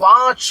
5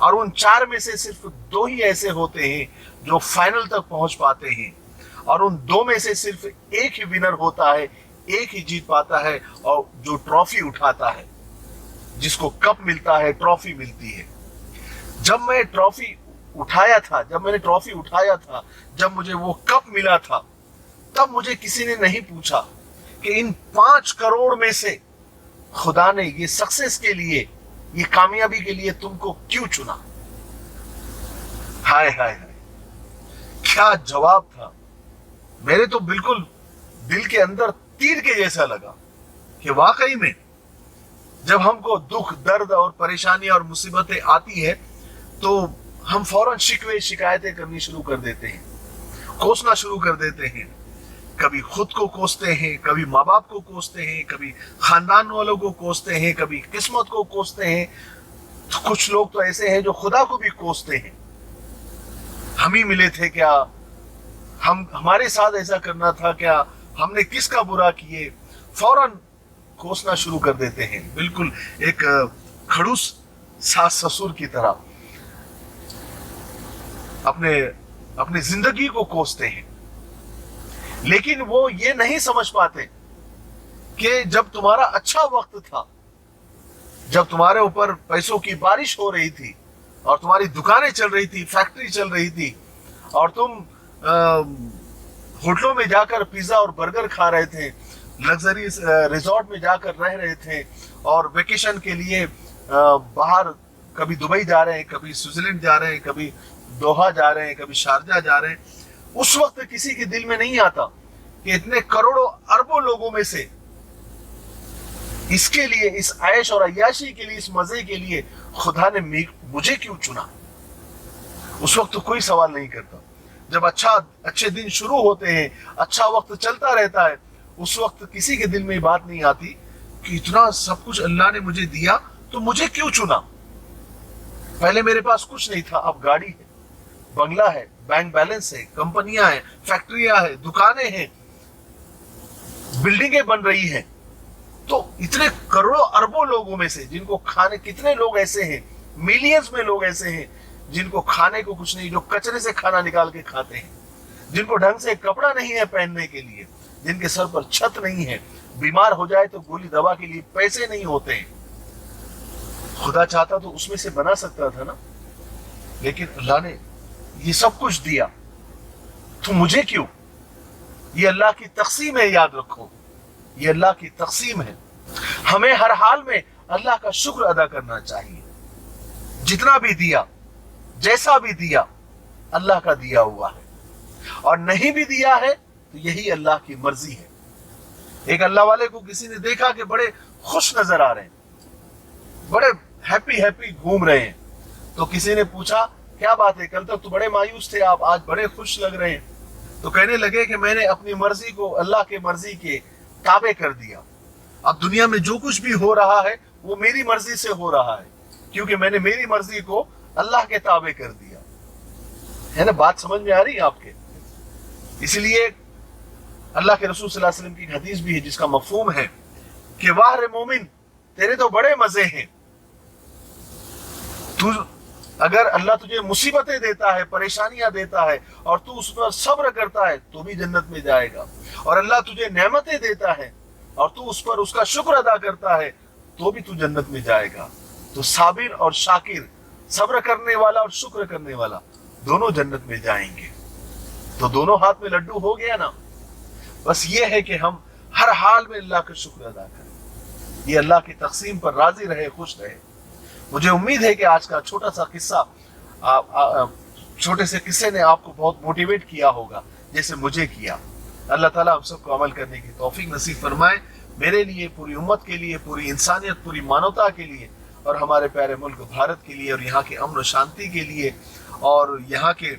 اور ان 4 میں سے صرف 2 ہی ایسے ہوتے ہیں جو فائنل تک پہنچ پاتے ہیں، اور ان 2 میں سے صرف ایک ہی ونر ہوتا ہے، ایک ہی جیت پاتا ہے، اور جو ٹرافی اٹھاتا ہے، جس کو کپ ملتا ہے، ٹرافی ملتی ہے۔ جب میں نے ٹرافی اٹھایا تھا، جب مجھے وہ کپ ملا تھا، تب مجھے کسی نے نہیں پوچھا کہ ان 5 کروڑ میں سے خدا نے یہ سکسیس کے لیے، یہ کامیابی کے لیے تم کو کیوں چنا؟ ہائے ہائے ہائے، کیا جواب تھا! میرے تو بالکل دل کے اندر تیر کے جیسا لگا کہ واقعی میں جب ہم کو دکھ، درد اور پریشانی اور مصیبتیں آتی ہے تو ہم فوراً شکوے شکایتیں کرنی شروع کر دیتے ہیں، کوسنا شروع کر دیتے ہیں۔ کبھی خود کو کوستے ہیں، کبھی ماں باپ کو کوستے ہیں، کبھی خاندان والوں کو کوستے ہیں، کبھی قسمت کو کوستے ہیں۔ کچھ لوگ تو ایسے ہیں جو خدا کو بھی کوستے ہیں، ہم ہی ملے تھے کیا، ہمارے ساتھ ایسا کرنا تھا کیا، ہم نے کس کا برا کیے، فوراً کوسنا شروع کر دیتے ہیں، بالکل ایک کھڑوس ساس سسر کی طرح اپنے زندگی کو کوستے ہیں۔ لیکن وہ یہ نہیں سمجھ پاتے کہ جب تمہارا اچھا وقت تھا، جب تمہارے اوپر پیسوں کی بارش ہو رہی تھی اور تمہاری دکانیں چل رہی تھی، فیکٹری چل رہی تھی، اور تم ہوٹلوں میں جا کر پیزا اور برگر کھا رہے تھے، لگژری ریزورٹ میں جا کر رہ رہے تھے، اور ویکیشن کے لیے باہر کبھی دبئی جا رہے ہیں، کبھی سوئٹزرلینڈ جا رہے ہیں، کبھی دوحہ جا رہے ہیں، کبھی شارجہ جا رہے ہیں، اس وقت کسی کے دل میں نہیں آتا کہ اتنے کروڑوں اربوں لوگوں میں سے اس کے لیے، اس عیش اور عیاشی کے لیے، اس مزے کے لیے خدا نے مجھے کیوں چنا؟ اس وقت تو کوئی سوال نہیں کرتا۔ جب اچھے دن شروع ہوتے ہیں، اچھا وقت چلتا رہتا ہے، اس وقت کسی کے دل میں یہ بات نہیں آتی کہ اتنا سب کچھ اللہ نے مجھے دیا تو مجھے کیوں چنا؟ پہلے میرے پاس کچھ نہیں تھا، اب گاڑی ہے، بنگلہ ہے، بینک بیلنس ہے، کمپنیاں ہیں، فیکٹریاں ہیں، دکانیں ہیں، بلڈنگیں بن رہی ہیں۔ تو اتنے کروڑوں اربوں لوگوں میں سے جن کو کھانے، کتنے لوگ ایسے ہیں، ملینز میں لوگ ایسے ہیں جن کو کھانے کو کچھ نہیں، جو کچرے سے کھانا نکال کے کھاتے ہیں، جن کو ڈھنگ سے کپڑا نہیں ہے پہننے کے لیے، جن کے سر پر چھت نہیں ہے، بیمار ہو جائے تو گولی دوا کے لیے پیسے نہیں ہوتے ہیں۔ خدا چاہتا تو اس میں سے بنا سکتا تھا نا، لیکن اللہ نے یہ سب کچھ دیا تو مجھے کیوں؟ یہ اللہ کی تقسیم ہے، یاد رکھو، یہ اللہ کی تقسیم ہے۔ ہمیں ہر حال میں اللہ کا شکر ادا کرنا چاہیے۔ جتنا بھی دیا، جیسا بھی دیا، اللہ کا دیا ہوا ہے، اور نہیں بھی دیا ہے تو یہی اللہ کی مرضی ہے۔ ایک اللہ والے کو کسی نے دیکھا کہ بڑے خوش نظر آ رہے ہیں، بڑے ہیپی گھوم رہے ہیں، تو کسی نے پوچھا کیا بات ہے، کل تک تو بڑے مایوس تھے آپ، آج بڑے خوش لگ رہے ہیں؟ تو کہنے لگے کہ میں نے اپنی مرضی کو اللہ کے مرضی کے تابع کر دیا۔ اب دنیا میں جو کچھ بھی ہو رہا ہے وہ میری مرضی سے ہو رہا ہے، کیونکہ میں نے میری مرضی کو اللہ کے تابع کر دیا ہے نا۔ بات سمجھ میں آ رہی ہے آپ کے؟ اس لیے اللہ کے رسول صلی اللہ علیہ وسلم کی حدیث بھی ہے جس کا مفہوم ہے کہ واہ رے مومن، تیرے تو بڑے مزے ہیں، اگر اللہ تجھے مصیبتیں دیتا ہے، پریشانیاں دیتا ہے، اور تو اس پر صبر کرتا ہے تو بھی جنت میں جائے گا، اور اللہ تجھے نعمتیں دیتا ہے اور تو اس پر اس کا شکر ادا کرتا ہے تو بھی تو جنت میں جائے گا۔ تو صابر اور شاکر، صبر کرنے والا اور شکر کرنے والا، دونوں جنت میں جائیں گے۔ تو دونوں ہاتھ میں لڈو ہو گیا نا۔ بس یہ ہے کہ ہم ہر حال میں اللہ کا شکر ادا کریں، یہ اللہ کی تقسیم پر راضی رہے، خوش رہے۔ مجھے امید ہے کہ آج کا چھوٹا سا قصہ، چھوٹے سے قصے نے آپ کو بہت موٹیویٹ کیا ہوگا جیسے مجھے کیا۔ اللہ تعالیٰ ہم سب کو عمل کرنے کی توفیق نصیب فرمائے، میرے لیے، پوری امت کے لیے، پوری انسانیت، پوری مانوتا کے لیے، اور ہمارے پیارے ملک بھارت کے لیے، اور یہاں کے امن و شانتی کے لیے، اور یہاں کے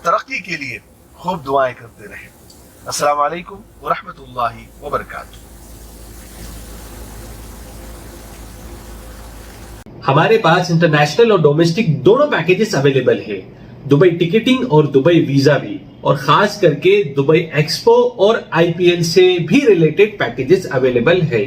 ترقی کے لیے خوب دعائیں کرتے رہیں۔ السلام علیکم ورحمۃ اللہ وبرکاتہ۔ ہمارے پاس انٹرنیشنل اور ڈومیسٹک دونوں پیکیجز اویلیبل ہیں، دبئی ٹکٹنگ اور دبئی ویزا بھی، اور خاص کر کے دبئی ایکسپو اور IPL سے بھی ریلیٹڈ پیکیجز اویلیبل ہے۔